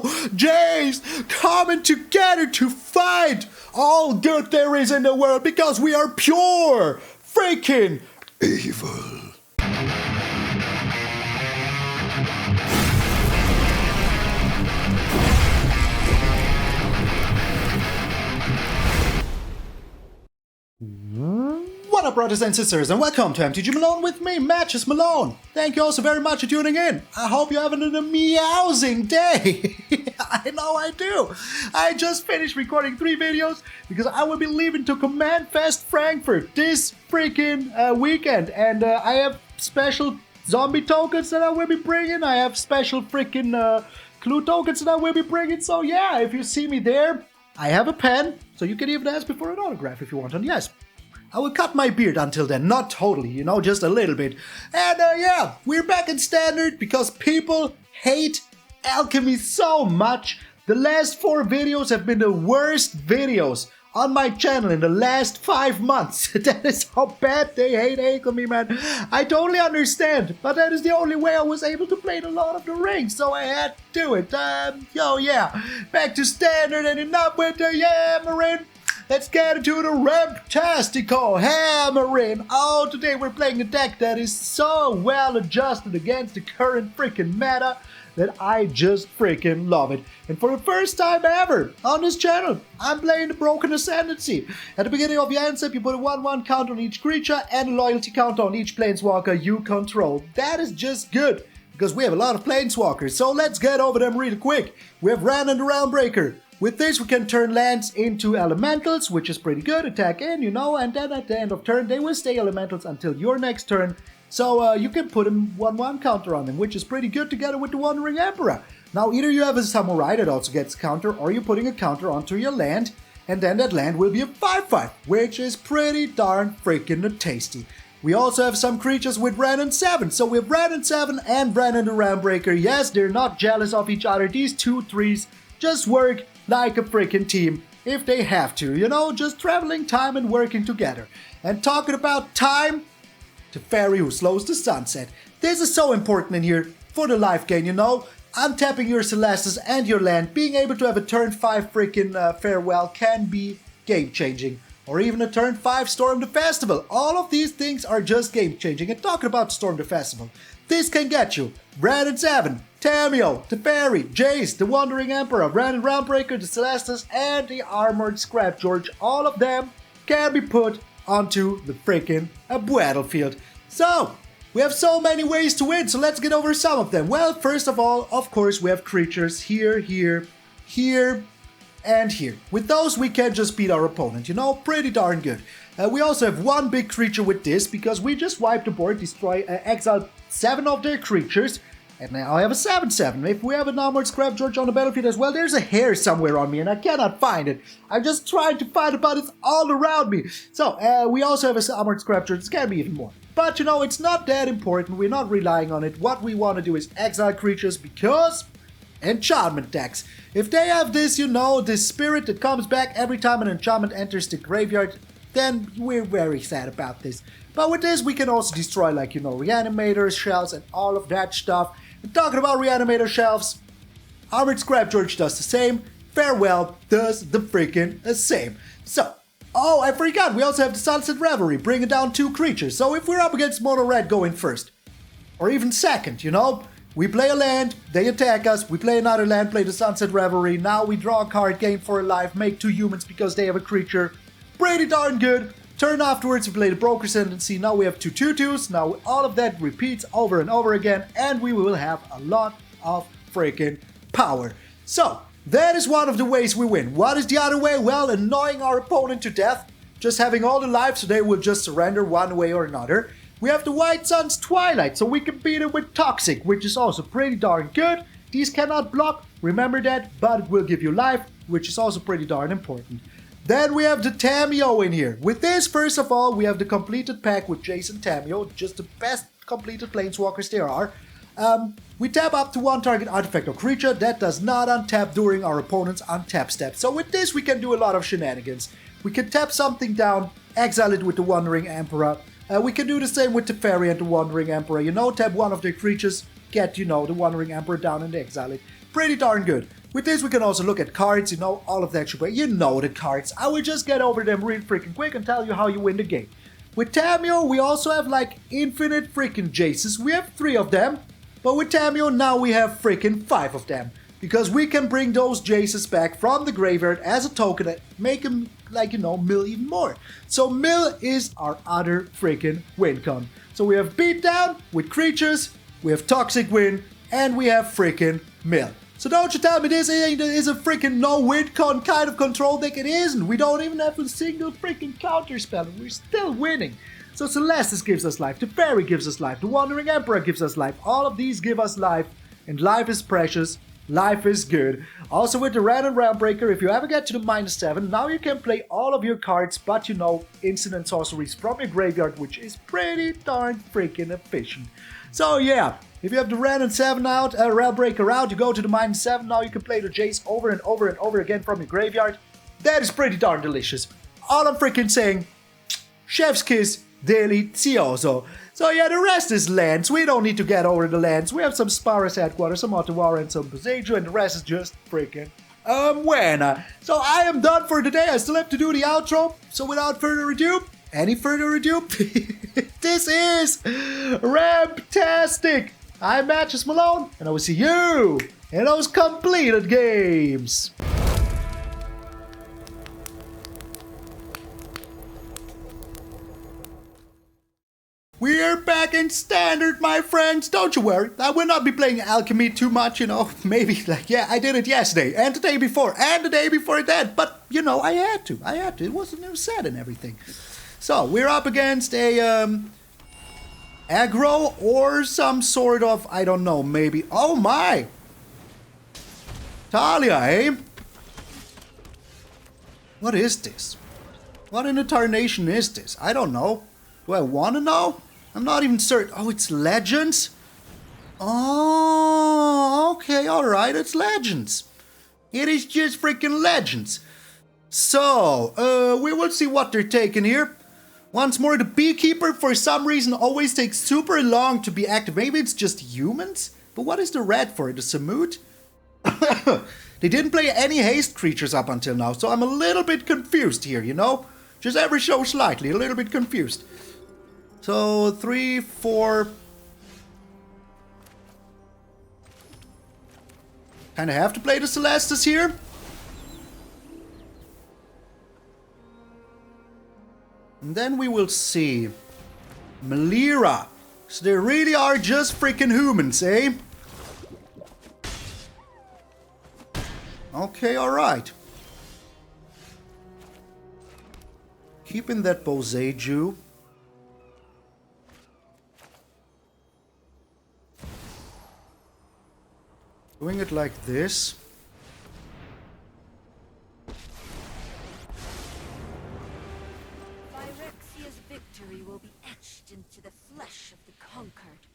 Tamiyo, Jace, coming together to fight all good there is in the world because we are pure freaking evil. What up, brothers and sisters, and welcome to MTG Malone with me, MTG Malone. Thank you all so very much for tuning in. I hope you're having an amusing day. I know I do. I just finished recording 3 videos because I will be leaving to Command Fest Frankfurt this freaking weekend. And I have special zombie tokens that I will be bringing. I have special freaking clue tokens that I will be bringing. So yeah, if you see me there, I have a pen. So you can even ask me for an autograph if you want. And yes, I will cut my beard until then, not totally, you know, just a little bit. And yeah, we're back in Standard because people hate alchemy so much. The last 4 videos have been the worst videos on my channel in the last 5 months. That is how bad they hate alchemy, man. I totally understand, but that is the only way I was able to play the Lord of the Rings, so I had to do it. Yeah, back to Standard and enough with the yammering. Let's get into the RAMPTASTIC hammering. Oh, today we're playing a deck that is so well adjusted against the current freaking meta that I just freaking love it. And for the first time ever on this channel, I'm playing the Broken Ascendancy. At the beginning of your end step, you put a 1/1 count on each creature and a loyalty count on each planeswalker you control. That is just good, because we have a lot of planeswalkers. So let's get over them really quick. We have Wrenn and Realmbreaker. With this, we can turn lands into elementals, which is pretty good. Attack in, you know, and then at the end of turn, they will stay elementals until your next turn. So you can put a 1/1 counter on them, which is pretty good together with the Wandering Emperor. Now, either you have a Samurai that also gets counter, or you're putting a counter onto your land, and then that land will be a 5/5, which is pretty darn freaking tasty. We also have some creatures with Wrenn and Seven. So we have Wrenn and Seven and Wrenn and Realmbreaker. Yes, they're not jealous of each other. These 2/3s just work like a freaking team if they have to, you know, just traveling time and working together. And talking about time, Teferi who slows the sunset. This is so important in here for the life gain, you know. Untapping your Celestus and your land, being able to have a turn 5 freaking farewell can be game changing. Or even a turn 5 Storm the Festival. All of these things are just game changing. And talking about Storm the Festival, this can get you Wrenn and Seven, Tamiyo, Teferi, Jace, the Wandering Emperor, Wrenn and Realmbreaker, the Celestus, and the Armored Scrapgorger. All of them can be put onto the freaking battlefield. So, we have so many ways to win, so let's get over some of them. Well, first of all, of course, we have creatures here, here, here, and here. With those, we can just beat our opponent, you know, pretty darn good. We also have one big creature with this, because we just wiped the board, exiled 7 of their creatures, and now I have a 7/7. If we have an Armored Scrapgorger on the battlefield as well, there's a hair somewhere on me, and I cannot find it. I'm just trying to find it, but it's all around me. So, we also have an Armored Scrapgorger. It can be even more. But, you know, it's not that important. We're not relying on it. What we want to do is exile creatures, because enchantment decks. If they have this, you know, this spirit that comes back every time an enchantment enters the graveyard, then we're very sad about this. But with this, we can also destroy, like, you know, reanimators, shells, and all of that stuff. And talking about reanimator shelves, Armored Scrapgorger does the same. Farewell does the freaking same. So, oh, I forgot, we also have the Sunset Revelry, bringing down 2 creatures. So if we're up against mono red going first, or even second, you know, we play a land, they attack us, we play another land, play the Sunset Revelry, now we draw a card, gain for a life, make 2 humans because they have a creature. Pretty darn good. Turn afterwards, we play the Broken Ascendancy, now we have 2 2/2s, now all of that repeats over and over again, and we will have a lot of freaking power. So, that is one of the ways we win. What is the other way? Well, annoying our opponent to death, just having all the life so they will just surrender one way or another. We have the White Sun's Twilight, so we can beat it with Toxic, which is also pretty darn good. These cannot block, remember that, but it will give you life, which is also pretty darn important. Then we have the Tamiyo in here. With this, first of all, we have the completed pack with Jace and Tamiyo, just the best completed planeswalkers there are. We tap up to 1 target artifact or creature that does not untap during our opponent's untap step. So with this, we can do a lot of shenanigans. We can tap something down, exile it with the Wandering Emperor. We can do the same with Teferi and the Wandering Emperor. You know, tap one of their creatures, get, you know, the Wandering Emperor down in the exile. It's pretty darn good. With this, we can also look at cards, you know, all of that shit. But you know the cards. I will just get over them real freaking quick and tell you how you win the game. With Tamiyo, we also have like infinite freaking Jaces. We have 3 of them. But with Tamiyo, now we have freaking 5 of them. Because we can bring those Jaces back from the graveyard as a token and make them, like, you know, mill even more. So mill is our other freaking win con. So we have beatdown with creatures, we have toxic win, and we have freaking mill. So don't you tell me this is a freaking no-win con kind of control deck. It isn't. We don't even have a single freaking counterspell, and we're still winning. So Celestus gives us life, Teferi gives us life, the Wandering Emperor gives us life. All of these give us life, and life is precious. Life is good. Also with the Wrenn and Realmbreaker, if you ever get to the -7, now you can play all of your cards, but you know, instant and sorceries from your graveyard, which is pretty darn freaking efficient. So yeah, if you have the Wrenn and Seven out, Realmbreaker out, you go to the -7, now you can play the Jace over and over and over again from your graveyard. That is pretty darn delicious. All I'm freaking saying, chef's kiss, delicioso. So yeah, the rest is lands. We don't need to get over the lands. We have some Spara's headquarters, some Otawara and some Boseiju, and the rest is just freaking buena. So I am done for today. I still have to do the outro. So without further ado, this is RAMPTASTIC. I'm MtgA Malone, and I will see you in those completed games. We're back in standard, my friends. Don't you worry. I will not be playing alchemy too much, you know. Maybe, like, yeah, I did it yesterday, and the day before, and the day before that. But, you know, I had to. It was a new set and everything. So, we're up against a, aggro or some sort of, I don't know, maybe. Oh, my. Talia, eh? What is this? What in the tarnation is this? I don't know. Do I want to know? I'm not even certain. Oh, it's Legends? Oh, okay, alright, it's Legends. It is just freaking Legends. So, we will see what they're taking here. Once more, the Beekeeper, for some reason, always takes super long to be active. Maybe it's just humans? But what is the red for? The Samut? They didn't play any haste creatures up until now, so I'm a little bit confused here, you know? Just ever so slightly, a little bit confused. So, 3, 4... Kinda have to play the Celestus here. And then we will see. Melira. So they really are just freaking humans, eh? Okay, alright. Keeping that Boseiju. Doing it like this. Phyrexia's victory will be etched into the flesh of the conquered.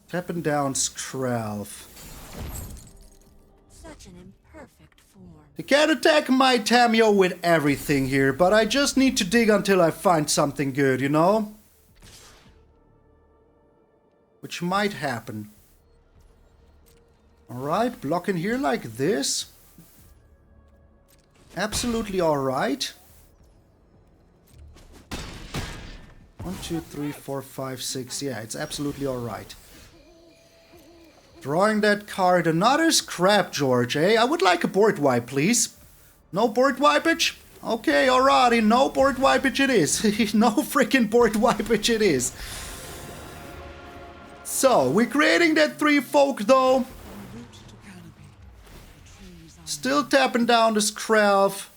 Tapping down Skrelv. Such an imperfect form. They can't attack my Tamiyo with everything here, but I just need to dig until I find something good, you know? Which might happen. Alright, blocking here like this. Absolutely alright. 1, 2, 3, 4, 5, 6. Yeah, it's absolutely alright. Drawing that card. Another Scrapgorger, eh? I would like a board wipe, please. No board wipeage? Okay, alrighty. No board wipeage it is. No freaking board wipeage it is. So, we're creating that 3 folk, though. Still tapping down the Skrelv.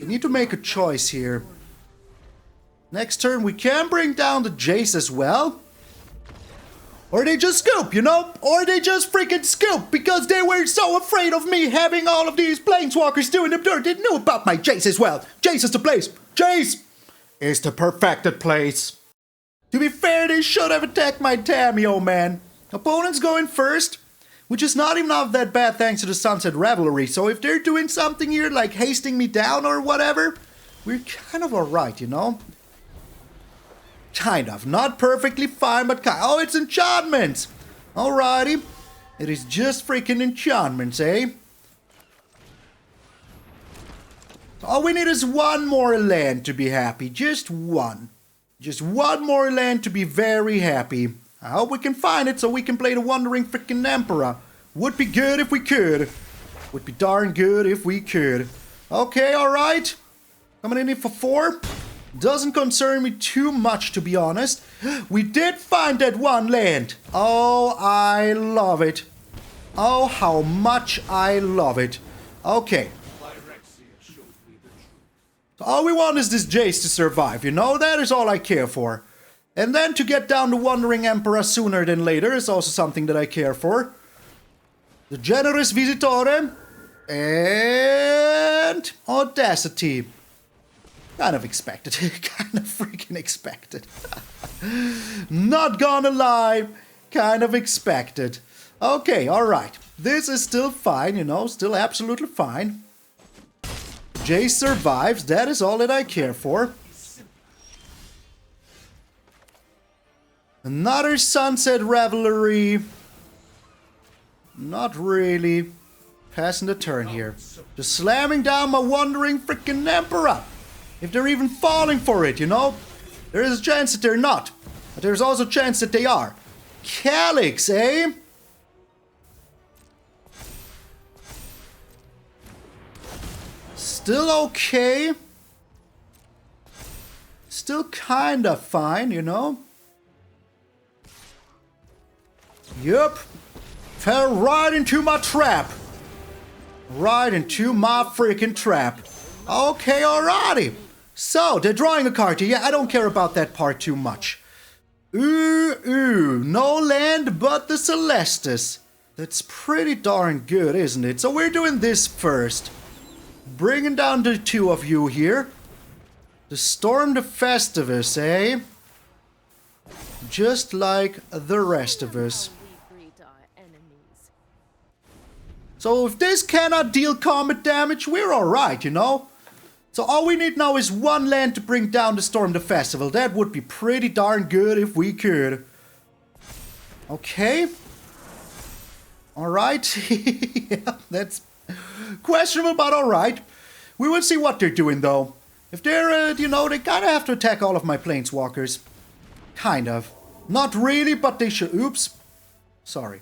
We need to make a choice here. Next turn we can bring down the Jace as well. Or they just scoop, you know? Or they just freaking scoop because they were so afraid of me having all of these planeswalkers doing the dirt. They knew about my Jace as well. Jace is the place. Jace is the perfected place. To be fair, they should have attacked my Tamiyo, man. Opponent's going first. Which is not even all that bad thanks to the Sunset Revelry. So if they're doing something here, like hasting me down or whatever, we're kind of alright, you know? Kind of. Not perfectly fine, but kind. Oh, it's enchantments. Alrighty. It is just freaking enchantments, eh? All we need is one more land to be happy. Just one. Just one more land to be very happy. I hope we can find it so we can play the Wandering Freaking Emperor. Would be good if we could. Would be darn good if we could. Okay, alright. Coming in here for 4. Doesn't concern me too much, to be honest. We did find that one land. Oh, I love it. Oh, how much I love it. Okay. All we want is this Jace to survive, you know? That is all I care for. And then to get down the Wandering Emperor sooner than later is also something that I care for. The Generous Visitore. And Audacity. Kind of expected. Kind of freaking expected. Not gonna lie. Kind of expected. Okay, alright. This is still fine, you know, still absolutely fine. Jace survives, that is all that I care for. Another Sunset Revelry. Not really. Passing the turn here. Just slamming down my Wandering Freaking Emperor. If they're even falling for it, you know? There is a chance that they're not. But there's also a chance that they are. Calyx, eh? Still okay. Still kinda fine, you know? Yup. Fell right into my trap. Right into my freaking trap. Okay, alrighty. So, they're drawing a card here. Yeah, I don't care about that part too much. Ooh. No land but the Celestus. That's pretty darn good, isn't it? So we're doing this first. Bringing down the two of you here. To storm the Festivus, eh? Just like the rest of us. So if this cannot deal combat damage, we're alright, you know? So all we need now is one land to bring down the Storm the Festival. That would be pretty darn good if we could. Okay. Alright. Yeah, that's questionable, but alright. We will see what they're doing, though. If they're, you know, they kind of have to attack all of my Planeswalkers. Kind of. Not really, but they should. Oops. Sorry.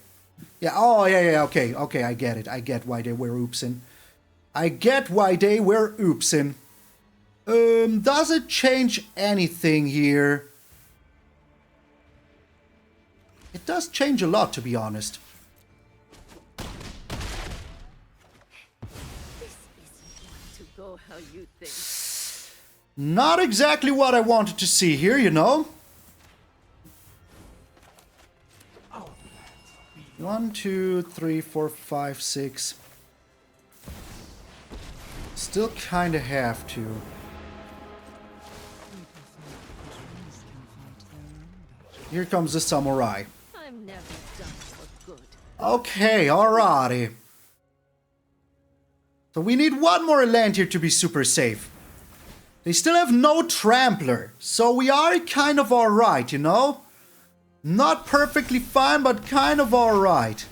Yeah, oh, yeah, okay, I get it. I get why they were oopsing. I get why they were oopsing. Does it change anything here? It does change a lot, to be honest. This isn't going to go how you think. Not exactly what I wanted to see here, you know? 1, 2, 3, 4, 5, 6. Still kinda have to. Here comes the samurai. I'm never done for good. Okay, alrighty. So we need one more land here to be super safe. They still have no trampler, so we are kind of alright, you know? Not perfectly fine, but kind of alright.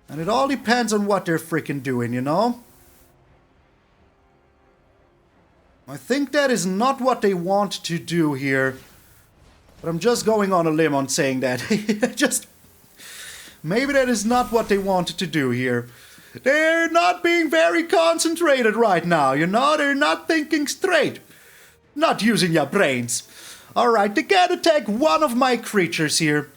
And it all depends on what they're freaking doing, you know? I think that is not what they want to do here. But I'm just going on a limb on saying that. Just... maybe that is not what they wanted to do here. They're not being very concentrated right now, you know? They're not thinking straight. Not using your brains. Alright, they can attack one of my creatures here.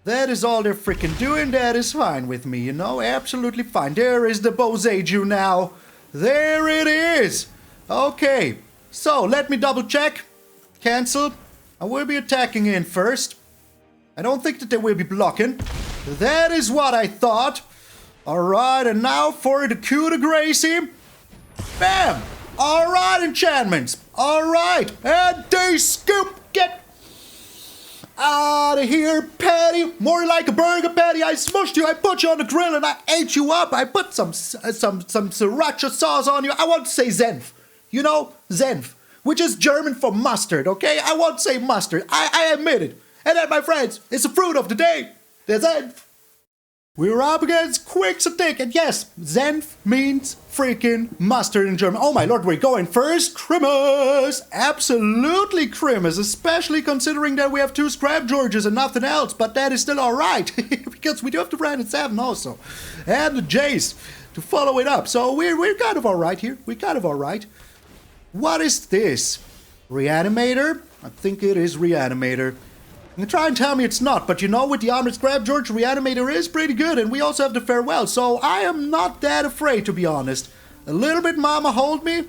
That is all they're freaking doing. That is fine with me, you know? Absolutely fine. There is the Boseiju now. There it is. Okay. So, let me double check. Cancel. I will be attacking in first. I don't think that they will be blocking. That is what I thought. Alright, and now for the coup de grace. Bam! Alright, enchantments. Alright, and they scoop. Get out of here, patty. More like a burger patty. I smushed you, I put you on the grill, and I ate you up. I put some sriracha sauce on you. I want to say zenf. You know, Senf, which is German for mustard, okay? I won't say mustard, I admit it. And that, my friends, is the fruit of the day. The Senf. We're up against Quixotic, and yes, Senf means freaking mustard in German. Oh my lord, we're going first. Crimmers! Absolutely Crimmers, especially considering that we have 2 Scrapgorgers and nothing else, but that is still alright, because we do have the Wrenn and Seven also. And the Jace to follow it up, so we're kind of alright here. We're kind of alright. What is this? Reanimator? I think it is Reanimator. You can try and tell me it's not, but you know, with the Armored Scrapgorger, Reanimator is pretty good, and we also have the Farewell, so I am not that afraid, to be honest. A little bit Mama hold me,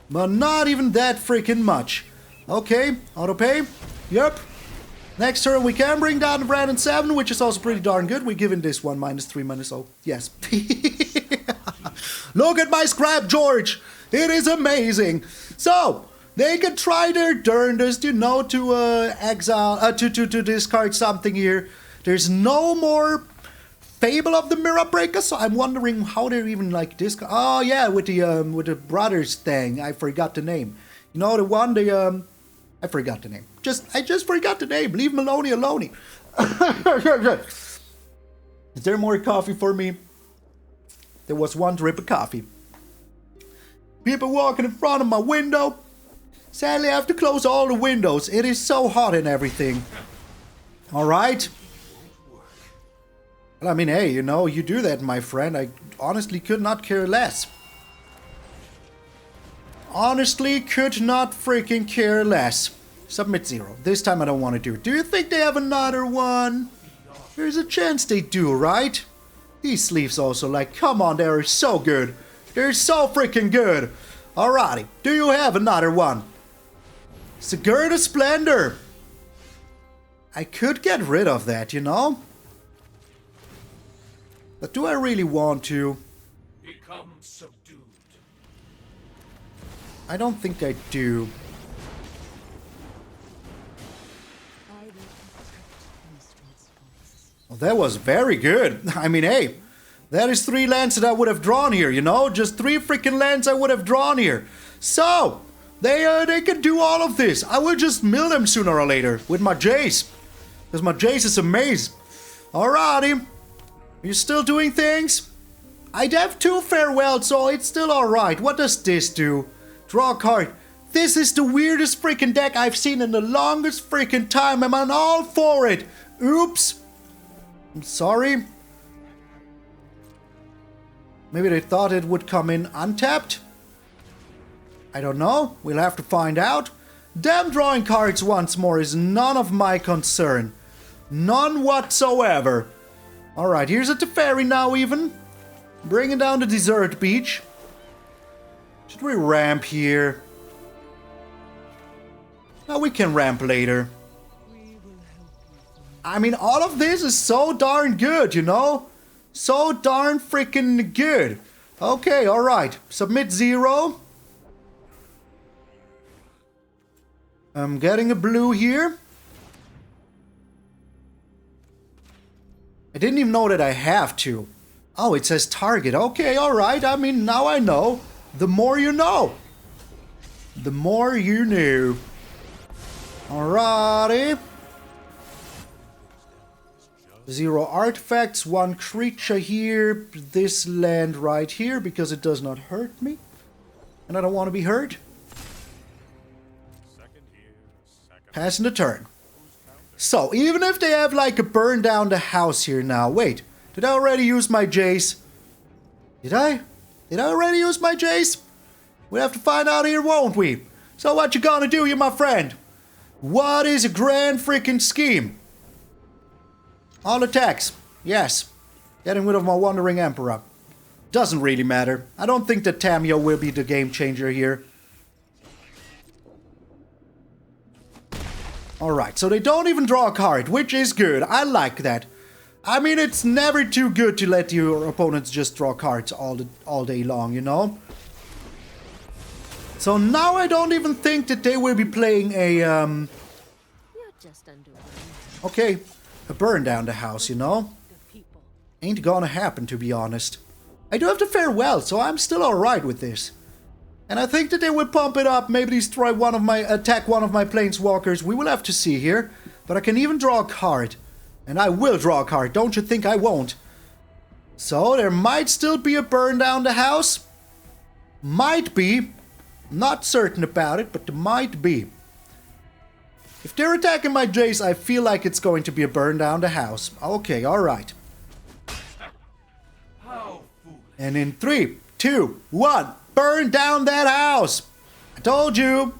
but not even that freaking much. Okay, auto pay. Yep. Next turn we can bring down the Wrenn and Seven, which is also pretty darn good. We're giving this one -3, -0. Yes. Look at my Scrapgorger. It is amazing. So, they can try their darndest, you know, to exile, to discard something here. There's no more Fable of the Mirror Breaker, so I'm wondering how they're even like discard. Oh yeah, with the brothers thing. I forgot the name. You know, the one I forgot the name. I just forgot the name. Leave Maloney alone. Is there more coffee for me? There was 1 drip of coffee. People walking in front of my window. Sadly, I have to close all the windows. It is so hot and everything. Alright. Well, I mean, hey, you know, you do that, my friend. I honestly could not care less. Honestly, could not freaking care less. Submit 0. This time I don't want to do it. Do you think they have another one? There's a chance they do, right? These sleeves also, like, come on, they're so good. They're so freaking good. Alrighty, do you have another one? Sigurd Splendor. I could get rid of that, you know? But do I really want to? Become subdued. I don't think I do. Well, that was very good. I mean, hey, that is 3 lands that I would have drawn here, you know? Just 3 freaking lands I would have drawn here. So, they can do all of this. I will just mill them sooner or later with my Jace. Because my Jace is amazing. Alrighty. Are you still doing things? I'd have 2 Farewell, so it's still alright. What does this do? Draw a card. This is the weirdest freaking deck I've seen in the longest freaking time. I'm on all for it. Oops. I'm sorry. Maybe they thought it would come in untapped? I don't know. We'll have to find out. Them drawing cards once more is none of my concern. None whatsoever. Alright, here's a Teferi now even. Bringing down the Desert Beach. Should we ramp here? No, we can ramp later. I mean, all of this is so darn good, you know? So darn freaking good. Okay, alright. Submit 0. I'm getting a blue here. I didn't even know that I have to. Oh, it says target. Okay, alright. I mean, now I know. The more you know. The more you know. Alrighty. 0 artifacts, 1 creature here, this land right here, because it does not hurt me. And I don't want to be hurt. Passing the turn. So, even if they have like a burn down the house here now. Wait, did I already use my Jace? Did I? Did I already use my Jace? We'll have to find out here, won't we? So what you gonna do, you my friend? What is a grand freaking scheme? All attacks. Yes. Getting rid of my Wandering Emperor. Doesn't really matter. I don't think that Tamiyo will be the game changer here. Alright, so they don't even draw a card, which is good. I like that. I mean, it's never too good to let your opponents just draw cards all day long, you know? So now I don't even think that they will be playing a, You're just underwhelmed. Okay, a burn down the house, you know? The people. Ain't gonna happen, to be honest. I do have to Farewell, so I'm still alright with this. And I think that they will pump it up, maybe destroy attack one of my planeswalkers. We will have to see here. But I can even draw a card. And I will draw a card, don't you think I won't? So there might still be a burn down the house. Might be. Not certain about it, but there might be. If they're attacking my Jace, I feel like it's going to be a burn down the house. Okay, alright. And in 3, 2, 1, burn down that house! I told you!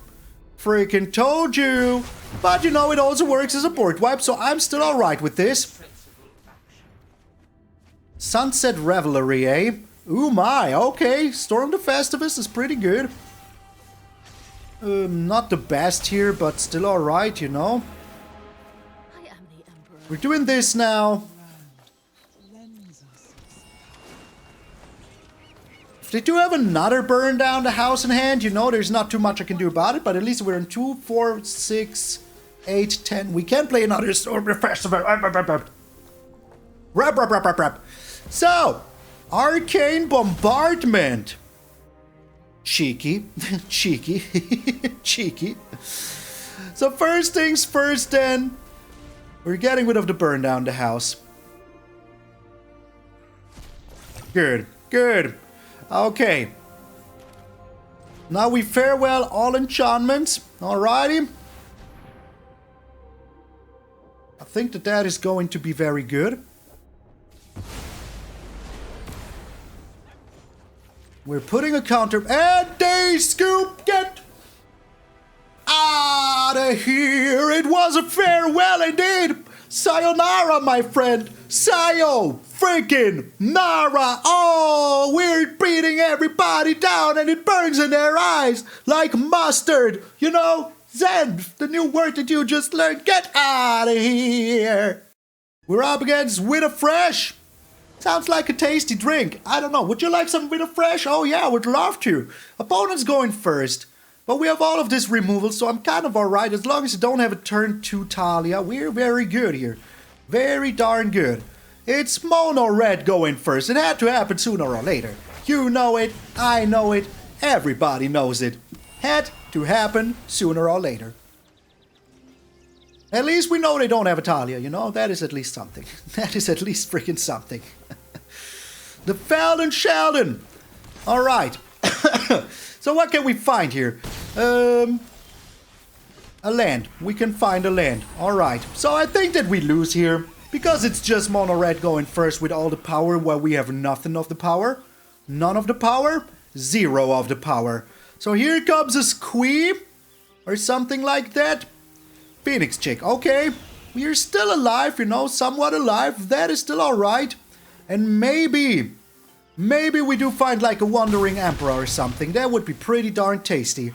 Freaking told you! But you know, it also works as a board wipe, so I'm still alright with this. Sunset Revelry, eh? Ooh my, okay. Storm the Festivus is pretty good. Not the best here, but still alright, you know. I am the Emperor. We're doing this now. If they do have another burn down the house in hand, you know, there's not too much I can do about it, but at least we're in 2, 4, 6, 8, 10. We can play another Storm the Festival. So, Arcane Bombardment. Cheeky. Cheeky. Cheeky. So first things first then. We're getting rid of the burn down the house. Good. Good. Okay. Now we farewell all enchantments. Alrighty. I think that is going to be very good. We're putting a counter, and they scoop get out of here. It was a farewell indeed. Sayonara, my friend. Sayo freaking Nara. Oh, we're beating everybody down and it burns in their eyes like mustard. You know, Zen, the new word that you just learned. Get out of here. We're up against Winter Fresh. Sounds like a tasty drink. I don't know. Would you like some Winter Fresh? Oh yeah, I would love to. Opponent's going first. But we have all of this removal, so I'm kind of alright. As long as you don't have a turn 2 Talia, we're very good here. Very darn good. It's Mono Red going first. It had to happen sooner or later. You know it. I know it. Everybody knows it. Had to happen sooner or later. At least we know they don't have a Talia, you know? That is at least something. That is at least freaking something. The Felden Sheldon. Alright. So what can we find here? A land. We can find a land. Alright. So I think that we lose here. Because it's just Mono Red going first with all the power while we have nothing of the power. None of the power. 0 of the power. So here comes a Squee. Or something like that. Phoenix Chick, okay. We're still alive, you know, somewhat alive. That is still alright. And maybe we do find like a Wandering Emperor or something. That would be pretty darn tasty.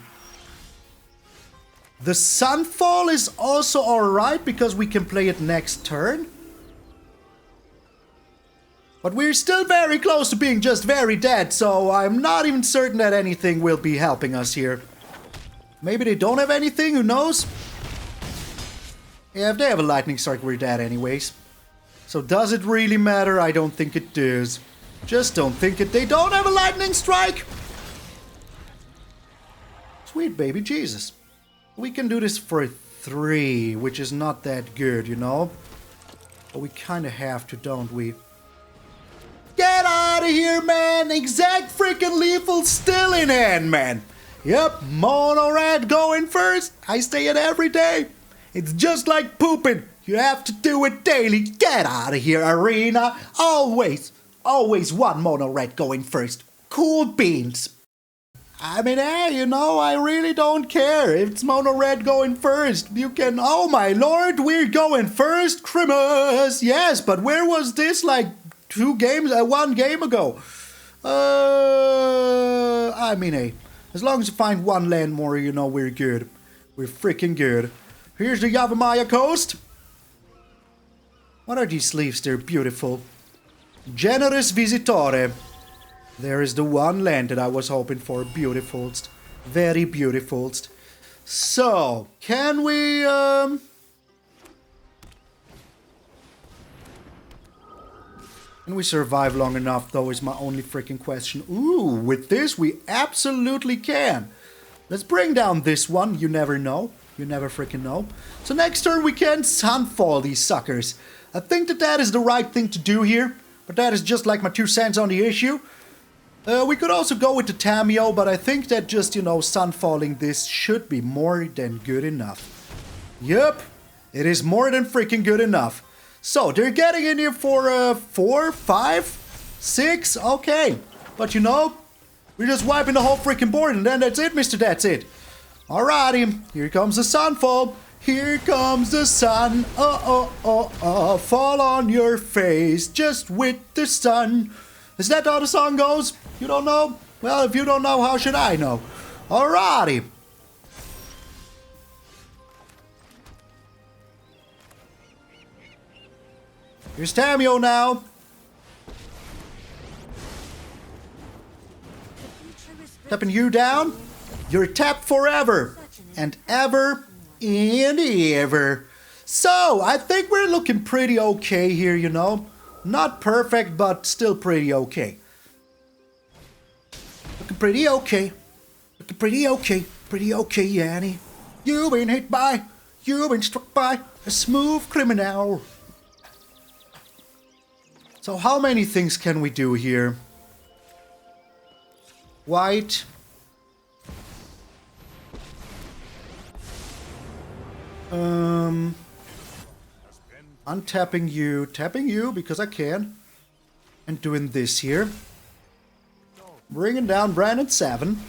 The Sunfall is also alright because we can play it next turn. But we're still very close to being just very dead, so I'm not even certain that anything will be helping us here. Maybe they don't have anything, who knows? Yeah, if they have a lightning strike, we're dead anyways. So does it really matter? I don't think it does. Just don't think it. They don't have a lightning strike! Sweet baby Jesus. We can do this for 3, which is not that good, you know? But we kind of have to, don't we? Get out of here, man! Exact freaking lethal still in hand, man! Yep, Mono Red going first. I say it every day. It's just like pooping. You have to do it daily. Get out of here, Arena. Always one Mono Red going first. Cool beans. I mean, hey, you know, I really don't care if it's Mono Red going first. You can, oh my lord, we're going first. Christmas. Yes, but where was this like 1 game ago? I mean, hey, as long as you find 1 land more, you know, we're good. We're freaking good. Here's the Yavimaya Coast. What are these sleeves? They're beautiful. Generous Visitore. There is the 1 land that I was hoping for. Beautifulst. Very beautifulst. So, can we, Can we survive long enough, though, is my only freaking question. Ooh, with this, we absolutely can. Let's bring down this one. You never know. You never freaking know. So next turn, we can Sunfall these suckers. I think that that is the right thing to do here. But that is just like my 2 cents on the issue. We could also go with the Tamiyo, but I think that just, you know, Sunfalling this should be more than good enough. Yup, it is more than freaking good enough. So, they're getting in here for 4, 5, 6, okay. But you know, we're just wiping the whole freaking board and then that's it, mister, that's it. Alrighty, here comes the Sunfall. Here comes the sun. Fall on your face just with the sun. Is that how the song goes? You don't know? Well, if you don't know, how should I know? Alrighty. Here's Tamiyo now. Tapping you down. You're tapped forever. And ever and ever. So, I think we're looking pretty okay here, you know. Not perfect, but still pretty okay. Looking pretty okay. Looking pretty okay. Pretty okay, Yanni. You've been hit by, you've been struck by a smooth criminal. So how many things can we do here? White. Untapping you, tapping you because I can. And doing this here. Bringing down Wrenn and Seven.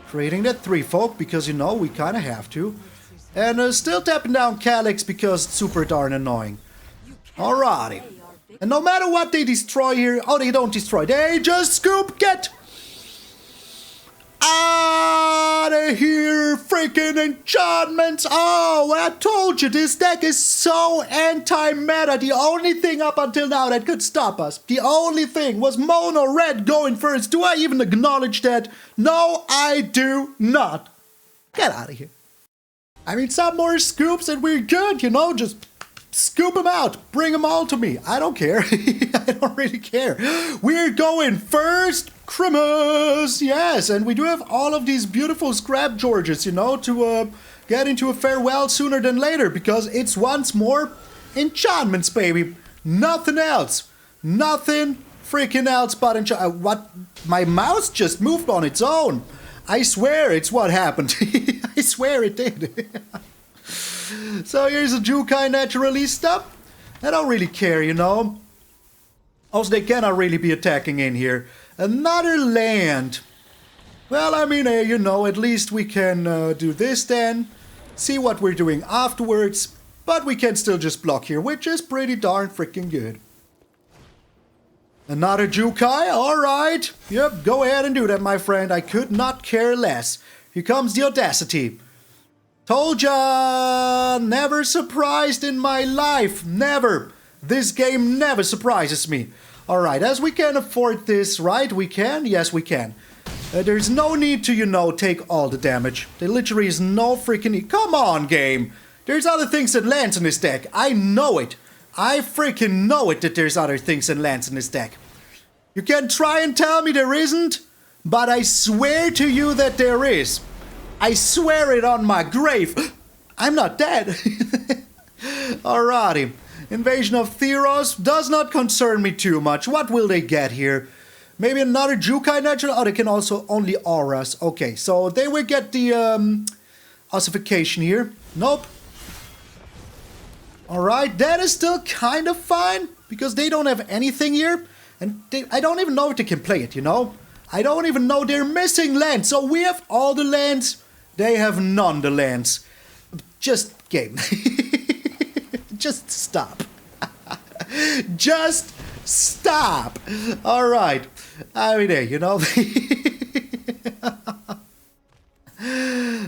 Creating that 3-folk because, you know, we kind of have to. And still tapping down Calyx because it's super darn annoying. Alrighty. And no matter what they destroy here... Oh, they don't destroy. They just scoop. Get out of here. Freaking enchantments. Oh, I told you. This deck is so anti-meta. The only thing up until now that could stop us. The only thing was mono red going first. Do I even acknowledge that? No, I do not. Get out of here. I mean, some more scoops and we're good, you know? Just... scoop them out. Bring them all to me. I don't care. I don't really care. We're going first Christmas. Yes, and we do have all of these beautiful Scrapgorgers, you know, to get into a farewell sooner than later because it's once more enchantments, baby. Nothing else. Nothing freaking else but enchantments. What? My mouse just moved on its own. I swear it's what happened. I swear it did. So here's a Jukai Naturalista. I don't really care, you know. Also, they cannot really be attacking in here. Another land. Well, I mean, you know, at least we can do this then. See what we're doing afterwards. But we can still just block here, which is pretty darn freaking good. Another Jukai, alright. Yep, go ahead and do that, my friend. I could not care less. Here comes the Audacity. Told ya! Never surprised in my life. Never. This game never surprises me. Alright, as we can afford this, right? We can? Yes, we can. There's no need to, you know, take all the damage. There literally is no freaking need. Come on, game. There's other things that lands in this deck. I know it. I freaking know it that there's other things that lands in this deck. You can try and tell me there isn't, but I swear to you that there is. I swear it on my grave. I'm not dead. Alrighty. Invasion of Theros does not concern me too much. What will they get here? Maybe another Jukai Natural? Oh, they can also only auras. Okay, so they will get the ossification here. Nope. Alright, that is still kind of fine. Because they don't have anything here. And I don't even know if they can play it, you know? I don't even know they're missing lands. So we have all the lands. They have none the lands. Just game. Just stop. Just stop. Alright. I mean, you know.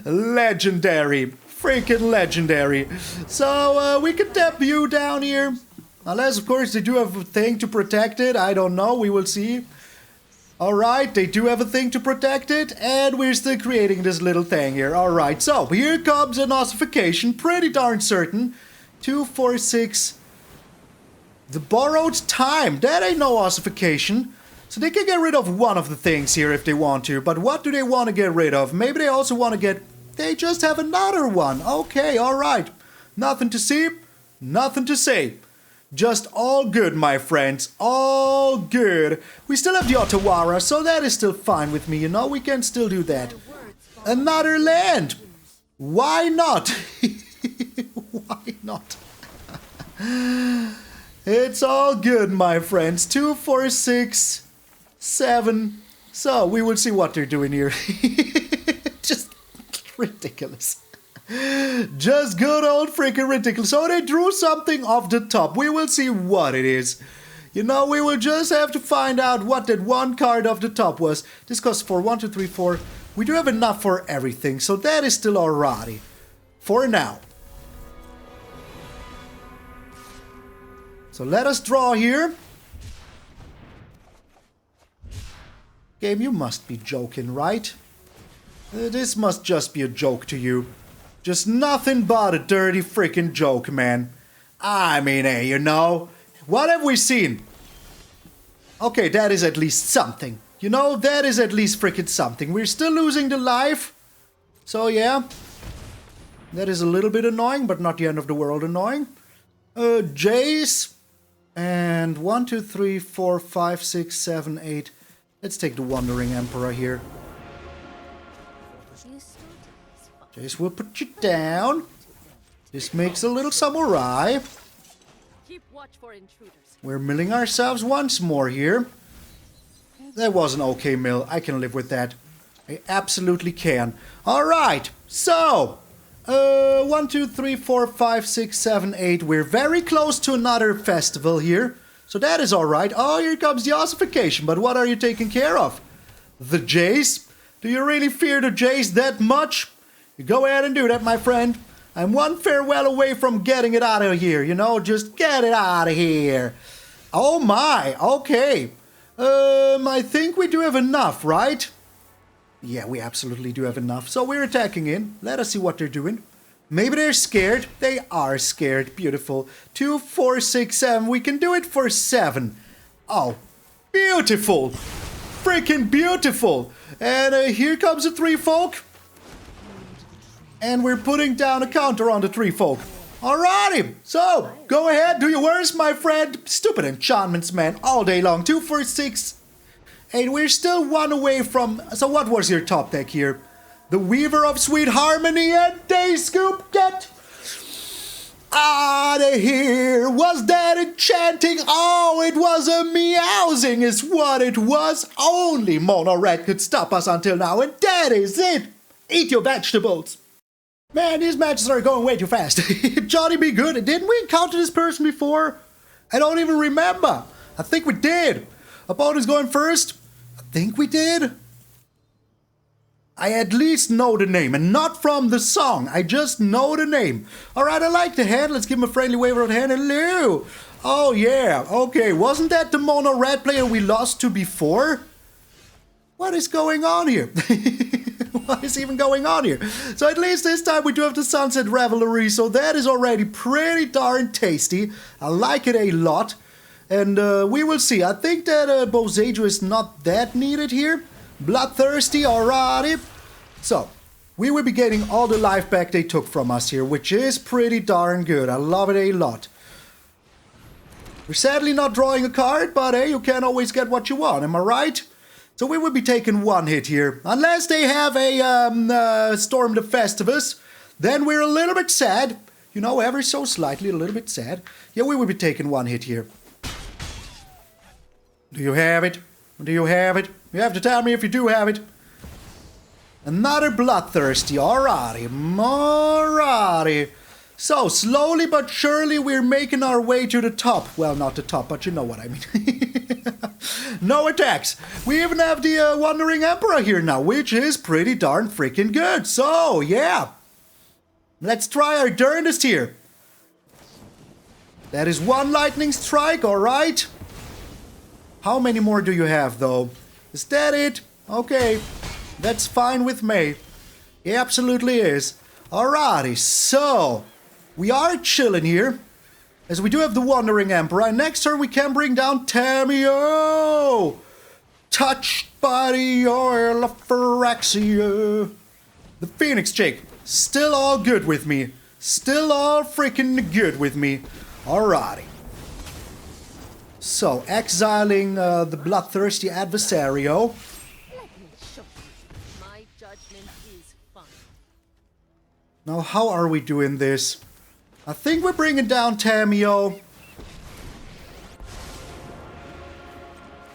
Legendary. Freaking legendary. So, we can tap you down here. Unless, of course, they do have a thing to protect it. I don't know. We will see. Alright, they do have a thing to protect it. And we're still creating this little thing here. Alright, so here comes an ossification. Pretty darn certain. 2, 4, 6. The borrowed time. That ain't no ossification. So they can get rid of one of the things here if they want to. But what do they want to get rid of? Maybe they also want to get... They just have another one. Okay, alright. Nothing to see, nothing to say. Just all good, my friends. All good. We still have the Otawara, so that is still fine with me, you know? We can still do that. Another land. Why not? Why not? It's all good, my friends. 2, 4, 6, 7. So, we will see what they're doing here. Just ridiculous. Just good old freaking ridiculous. So they drew something off the top. We will see what it is. You know, we will just have to find out what that one card off the top was. This costs for 1, 2, 3, 4. We do have enough for everything, so that is still alrighty. For now. So let us draw here. Game, you must be joking, right? This must just be a joke to you. Just nothing but a dirty freaking joke, man. I mean, hey, you know, what have we seen? Okay, that is at least something. You know, that is at least freaking something. We're still losing the life. So, yeah. That is a little bit annoying, but not the end of the world annoying. Jace. And 1, 2, 3, 4, 5, 6, 7, 8. Let's take the Wandering Emperor here. Jace will put you down. This makes a little samurai. Keep watch for intruders. We're milling ourselves once more here. That was an okay mill. I can live with that. I absolutely can. Alright, so 1, 2, 3, 4, 5, 6, 7, 8. We're very close to another festival here. So that is alright. Oh, here comes the ossification. But what are you taking care of? The Jace? Do you really fear the Jace that much? You go ahead and do that, my friend. I'm one farewell away from getting it out of here, you know? Just get it out of here. Oh my, okay. I think we do have enough, right? Yeah, we absolutely do have enough. So we're attacking in. Let us see what they're doing. Maybe they're scared. They are scared. Beautiful. 2, 4, 6, 7. We can do it for 7. Oh, beautiful. Freaking beautiful. And here comes the 3 folk. And we're putting down a counter on the 3 folk. Alrighty. So, go ahead. Do your worst, my friend. Stupid enchantments, man. All day long. 2, 4, 6. And we're still 1 away from... So what was your top deck here? The Weaver of Sweet Harmony and Day Scoop. Get out of here. Was that enchanting? Oh, it was a meowsing is what it was. Only Mono Red could stop us until now. And that is it. Eat your vegetables. Man, these matches are going way too fast. Johnny be good. Didn't we encounter this person before? I don't even remember. I think we did. Opponent's going first. I think we did. I at least know the name, and not from the song. I just know the name. Alright, I like the hand. Let's give him a friendly wave of the hand. Hello. Oh, yeah. Okay, wasn't that the Mono Red player we lost to before? What is going on here? What is even going on here? So at least this time we do have the Sunset Revelry, so that is already pretty darn tasty. I like it a lot. And we will see. I think that Boseiju is not that needed here. Bloodthirsty, alrighty. So, we will be getting all the life back they took from us here, which is pretty darn good. I love it a lot. We're sadly not drawing a card, but hey, you can't always get what you want, am I right? So we will be taking 1 hit here. Unless they have a Storm the Festivus, then we're a little bit sad. You know, ever so slightly a little bit sad. Yeah, we will be taking 1 hit here. Do you have it? Do you have it? You have to tell me if you do have it. Another Bloodthirsty. Alrighty. Alrighty. So, slowly but surely we're making our way to the top. Well, not the top, but you know what I mean. No attacks. We even have the Wandering Emperor here now, which is pretty darn freaking good. So, yeah. Let's try our darndest here. That is 1 lightning strike, alright. How many more do you have, though? Is that it? Okay. That's fine with me. It absolutely is. Alrighty, so... We are chilling here. As we do have the Wandering Emperor, and next turn we can bring down Tamiyo! Touched by the oil of Phyrexia. The Phoenix chick, still all good with me. Still all freaking good with me. Alrighty. So, exiling the bloodthirsty adversario. Let me show you. My judgment is fine. Now, how are we doing this? I think we're bringing down Tamiyo.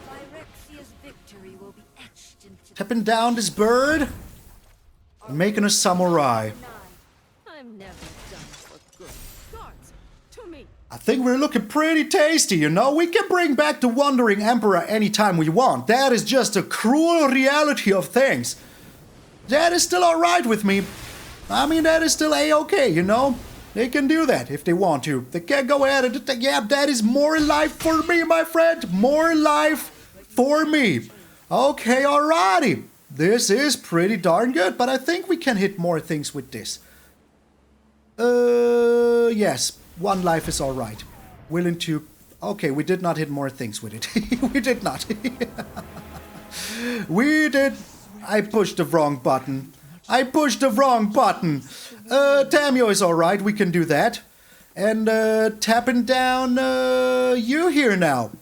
Phyrexia's victory will be etched into the Tapping down this bird. And making a samurai. I'm never done for good. Guards, to me. I think we're looking pretty tasty, you know? We can bring back the Wandering Emperor anytime we want. That is just a cruel reality of things. That is still alright with me. I mean, that is still a-okay, you know? They can do that if they want to. They can go ahead and... Yeah, that is more life for me, my friend. More life for me. Okay, alrighty. This is pretty darn good, but I think we can hit more things with this. Yes. One life is alright. Willing to... Okay, we did not hit more things with it. We did not. We did... I pushed the wrong button. I pushed the wrong button. Tamiyo is alright, we can do that. And tapping down you here now.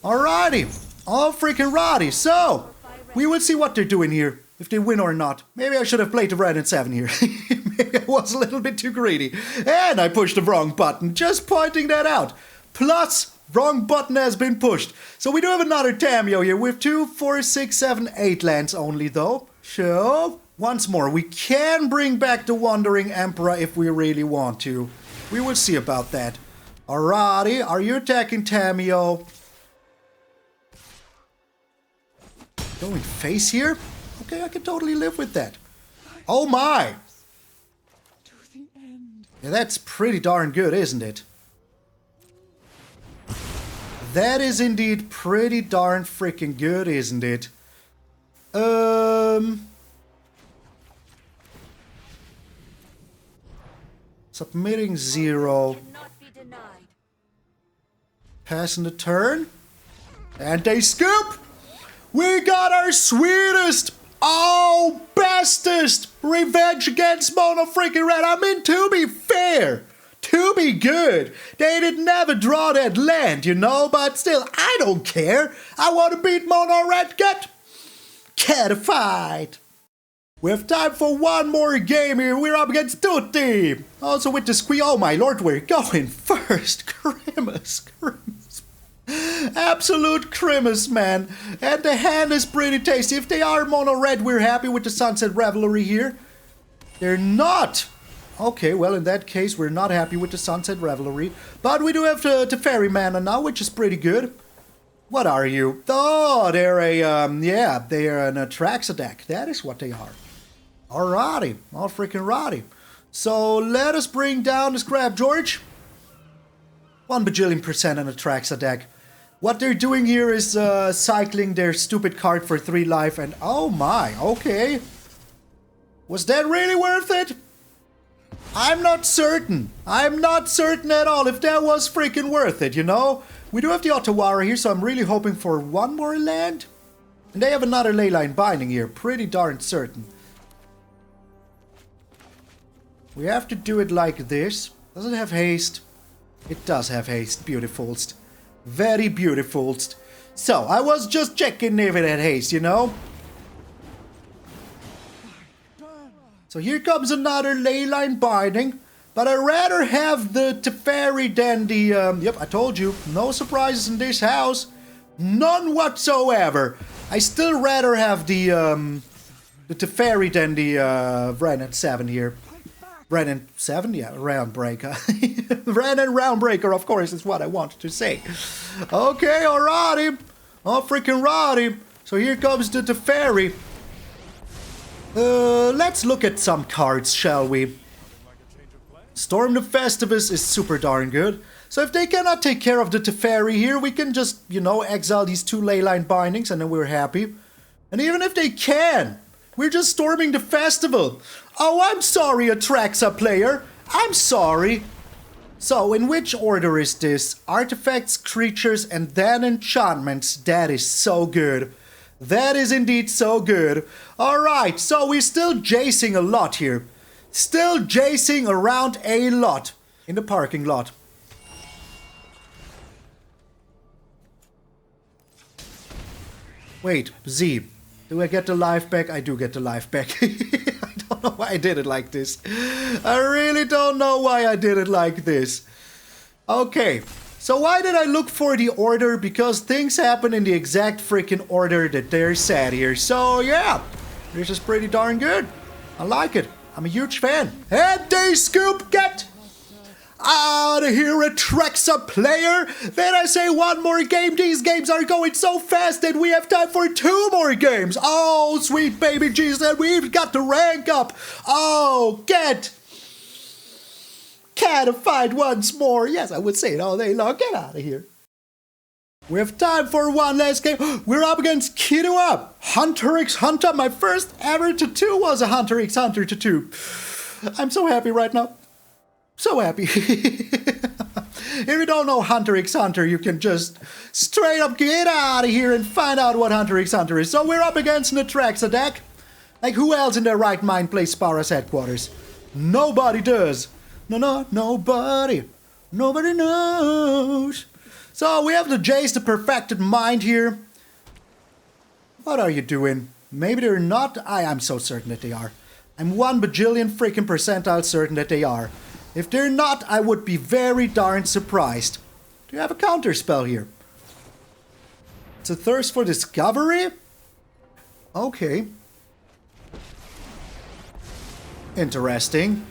Alrighty. All freaking righty. So, we will see what they're doing here. If they win or not. Maybe I should have played the Wrenn and Seven here. Maybe I was a little bit too greedy. And I pushed the wrong button. Just pointing that out. Plus, wrong button has been pushed. So we do have another Tamiyo here with 2, 4, 6, 7, 8 lands only though. So, once more, we can bring back the Wandering Emperor if we really want to. We will see about that. Alrighty, are you attacking Tamiyo? Going face here? Okay, I can totally live with that. Oh my! Yeah, that's pretty darn good, isn't it? That is indeed pretty darn freaking good, isn't it? Submitting 0. Cannot be denied. Passing the turn. And they scoop! We got our sweetest, oh, bestest revenge against Mono freaking Red. I mean, to be fair, to be good, they did never draw that land, you know, but still, I don't care. I want to beat Mono Red. Get catified. We have time for one more game here. We're up against Tutti. Also with the squeak. Oh my lord, we're going first. Grimace. Absolute Grimace, man. And the hand is pretty tasty. If they are mono red, we're happy with the Sunset Revelry here. They're not. Okay, well, in that case, we're not happy with the Sunset Revelry. But we do have the Teferi mana now, which is pretty good. What are you? Oh, they're a, yeah, they're an Atraxa deck. That is what they are. Alrighty. All freaking righty. So, let us bring down the Scrapgorger. 1 bajillion% an Atraxa deck. What they're doing here is cycling their stupid card for 3 life, and oh my, okay. Was that really worth it? I'm not certain. I'm not certain at all if that was freaking worth it, you know? We do have the Otawara here, so I'm really hoping for 1 more land. And they have another Leyline Binding here, pretty darn certain. We have to do it like this. Does it have haste? It does have haste, beautifulst. Very beautifulst. So, I was just checking if it had haste, you know? So here comes another Leyline Binding. But I'd rather have the Teferi than the... yep, I told you. No surprises in this house. None whatsoever. I still rather have the Teferi than the Wrenn and Seven here. Wrenn and Seven? Yeah, Realmbreaker. Wrenn and Realmbreaker, of course, is what I wanted to say. Okay, alrighty. Oh, freaking righty. So here comes the Teferi. Let's look at some cards, shall we? Storm the Festivus is super darn good. So if they cannot take care of the Teferi here, we can just, you know, exile these 2 Leyline Bindings and then we're happy. And even if they can, we're just storming the festival. Oh, I'm sorry, Atraxa player. I'm sorry. So, in which order is this? Artifacts, creatures, and then enchantments. That is so good. That is indeed so good. Alright, so we're still jacing a lot here. Still jacing around a lot. In the parking lot. Wait, Z. Do I get the life back? I do get the life back. I don't know why I did it like this. I really don't know why I did it like this. Okay. So why did I look for the order? Because things happen in the exact freaking order that they're set here. So yeah. This is pretty darn good. I like it. I'm a huge fan. And they scoop get Outta Here attracts a player. Then I say one more game. These games are going so fast that we have time for 2 more games. Oh, sweet baby Jesus, and we've got to rank up. Oh, get catified once more. Yes, I would say it all day long. Get out of here. We have time for one last game. We're up against Kiddo Up. Hunter x Hunter. My first ever tattoo was a Hunter x Hunter tattoo. I'm so happy right now. So happy. If you don't know Hunter x Hunter, you can just straight up get out of here and find out what Hunter x Hunter is. So we're up against an Atraxa deck. Like, who else in their right mind plays Spara's headquarters? Nobody does. No, nobody. Nobody knows. So we have the Jace, the Perfected Mind here. What are you doing? Maybe they're not. I'm so certain that they are. I'm 1 bajillion freaking percentile certain that they are. If they're not, I would be very darn surprised. Do you have a counterspell here? It's a Thirst for Discovery? Okay. Interesting.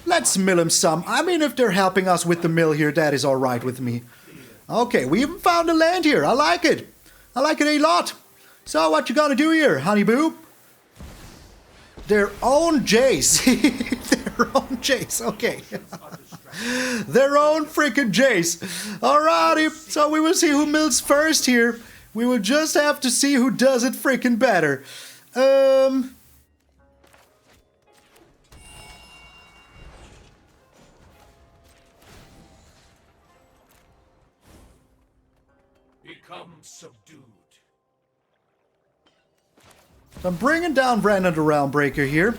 Let's mill him some. I mean, if they're helping us with the mill here, that is alright with me. Okay, we even found a land here. I like it. I like it a lot. So, what you gonna do here, honey boo? Their own Jace. Their own Jace, okay. Their own freaking Jace. Alrighty, so we will see who mills first here. We will just have to see who does it freaking better. Become subdued. I'm bringing down Wrenn and Realmbreaker here.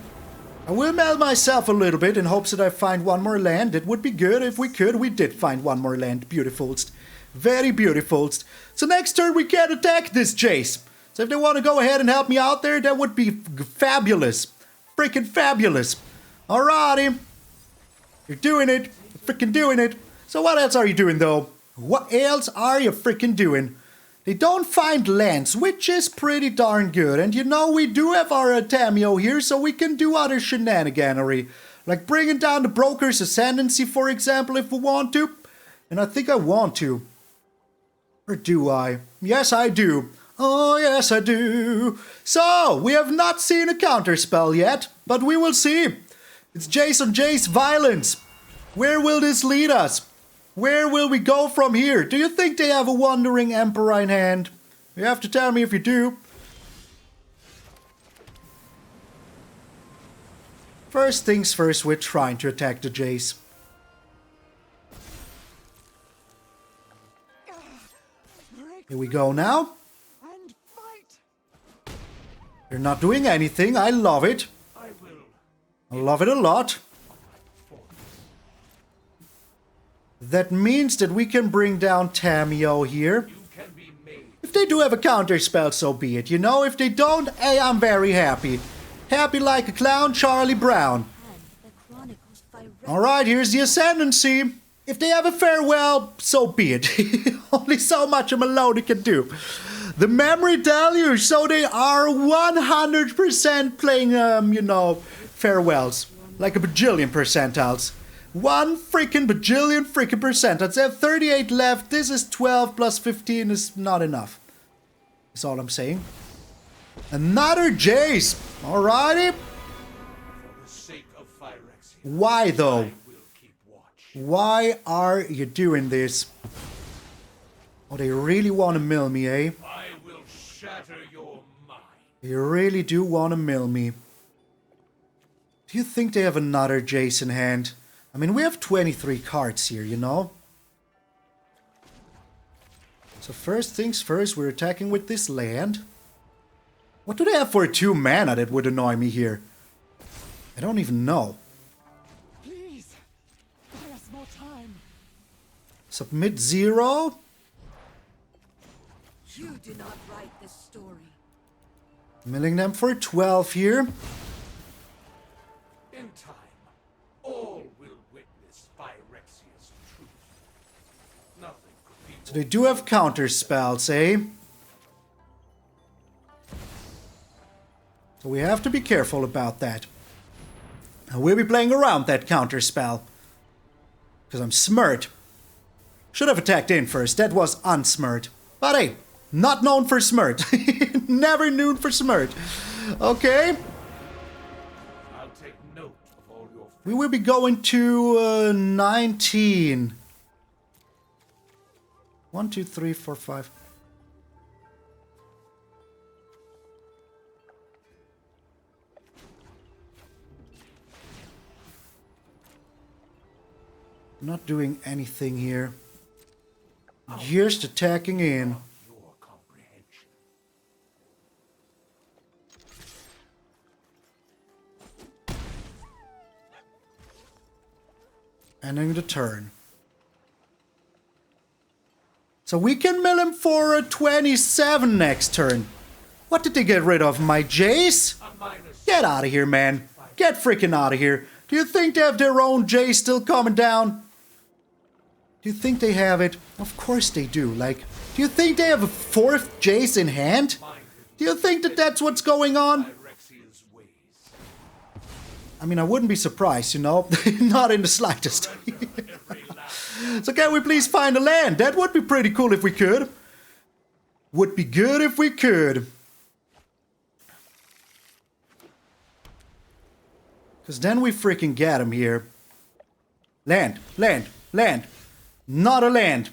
I will meld myself a little bit in hopes that I find one more land. It would be good if we could. We did find one more land. Beautifulst. Very beautifulst. So next turn we can attack this Jace. So if they want to go ahead and help me out there, that would be fabulous. Freaking fabulous. Alrighty. You're doing it. You're freaking doing it. So what else are you doing though? What else are you freaking doing? They don't find lands, which is pretty darn good. And you know, we do have our Tamiyo here, so we can do other shenaniganery. Like bringing down the Broker's Ascendancy, for example, if we want to. And I think I want to. Or do I? Yes, I do. Oh, yes, I do. So, we have not seen a counterspell yet, but we will see. It's Jace on Jace violence. Where will this lead us? Where will we go from here? Do you think they have a Wandering Emperor in hand? You have to tell me if you do. First things first, we're trying to attack the Jace. Here we go now. They're not doing anything. I love it. I love it a lot. That means that we can bring down Tamiyo here. If they do have a counterspell, so be it. You know, if they don't, hey, I'm very happy. Happy like a clown, Charlie Brown. Alright, here's the Ascendancy. If they have a farewell, so be it. Only so much a Malone can do. The Memory Deluge, so they are 100% playing, you know, farewells. Like a bajillion percentiles. 1 freaking bajillion freaking percent. That's 38 left. This is 12 plus 15 is not enough. That's all I'm saying. Another Jace. Alrighty. Why though? Why are you doing this? Oh, they really want to mill me, eh? I will shatter your mind. They really do want to mill me. Do you think they have another Jace in hand? I mean, we have 23 cards here, you know? So first things first, we're attacking with this land. What do they have for 2 mana that would annoy me here? I don't even know. Please, buy us more time. Submit 0. You do not write this story. Milling them for 12 here. In time, all will witness Phyrexia's truth. Nothing could be So they do have counter spells, eh? So we have to be careful about that. And we'll be playing around that counter spell. Because I'm smart. Should have attacked in first. That was unsmart. But hey, not known for smart. Never known for smart. Okay. I'll take note of all your We will be going to 19. 1, 2, 3, 4, 5. Not doing anything here. Just attacking in. your comprehension. Ending the turn. So we can mill him for a 27 next turn. What did they get rid of? My Jace? Get out of here, man. Get freaking out of here. Do you think they have their own Jace still coming down? Do you think they have it? Of course they do. Like, do you think they have a 4th Jace in hand? Do you think that that's what's going on? Phyrexia's ways. I mean, I wouldn't be surprised, you know? Not in the slightest. So can we please find a land? That would be pretty cool if we could. Would be good if we could. Because then we freaking get him here. Land, land, land. Not a land.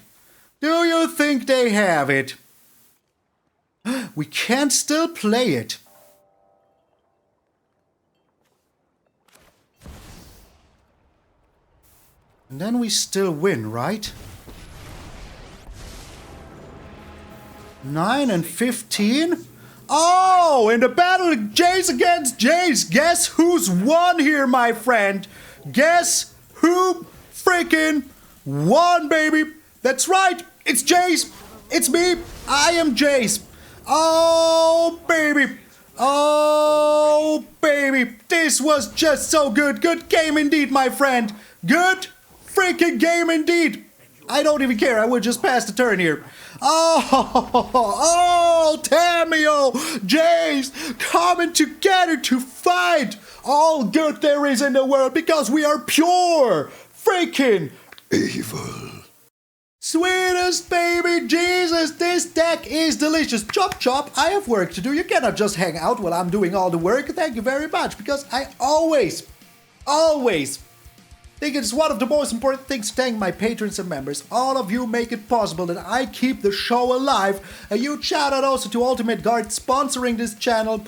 Do you think they have it? We can still play it. And then we still win, right? 9 and 15? Oh, in the battle of Jace against Jace, guess who's won here, my friend? Guess who freaking won, baby? That's right, it's Jace. It's me. I am Jace. Oh, baby. Oh, baby. This was just so good. Good game indeed, my friend. Good freaking game indeed. I don't even care. I would just pass the turn here. Oh, Tamiyo, Jace, coming together to fight all good there is in the world because we are pure freaking evil. Sweetest baby Jesus, this deck is delicious. Chop chop, I have work to do. You cannot just hang out while I'm doing all the work. Thank you very much, because I always think it's one of the most important things to thank my patrons and members. All of you make it possible that I keep the show alive. A huge shout out also to UltimateGuard sponsoring this channel.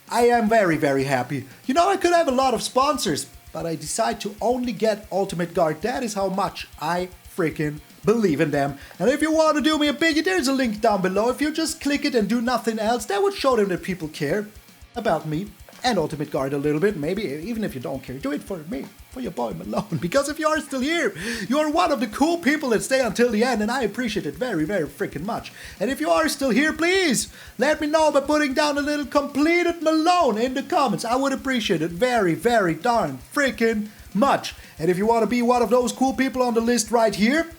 I am very, very happy. You know, I could have a lot of sponsors, but I decide to only get UltimateGuard. That is how much I freaking believe in them. And if you want to do me a biggie, there's a link down below. If you just click it and do nothing else, that would show them that people care about me and UltimateGuard a little bit. Maybe even if you don't care, do it for me, for your boy Malone. Because if you are still here, you're one of the cool people that stay until the end, and I appreciate it very, very freaking much. And if you are still here, please let me know by putting down a little completed Malone in the comments. I would appreciate it very, very darn freaking much. And if you want to be one of those cool people on the list right here,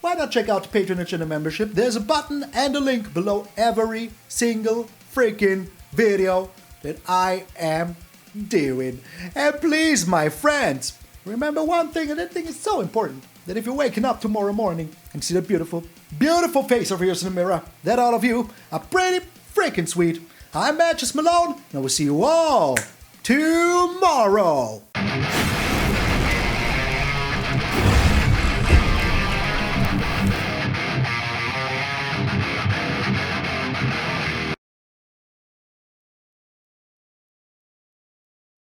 why not check out the patronage and the membership? There's a button and a link below every single freaking video that I am doing. And please, my friends, remember one thing, and that thing is so important, that if you're waking up tomorrow morning and see that beautiful, beautiful face of yours in the mirror, that all of you are pretty freaking sweet. I'm MtgA Malone, and I will see you all tomorrow.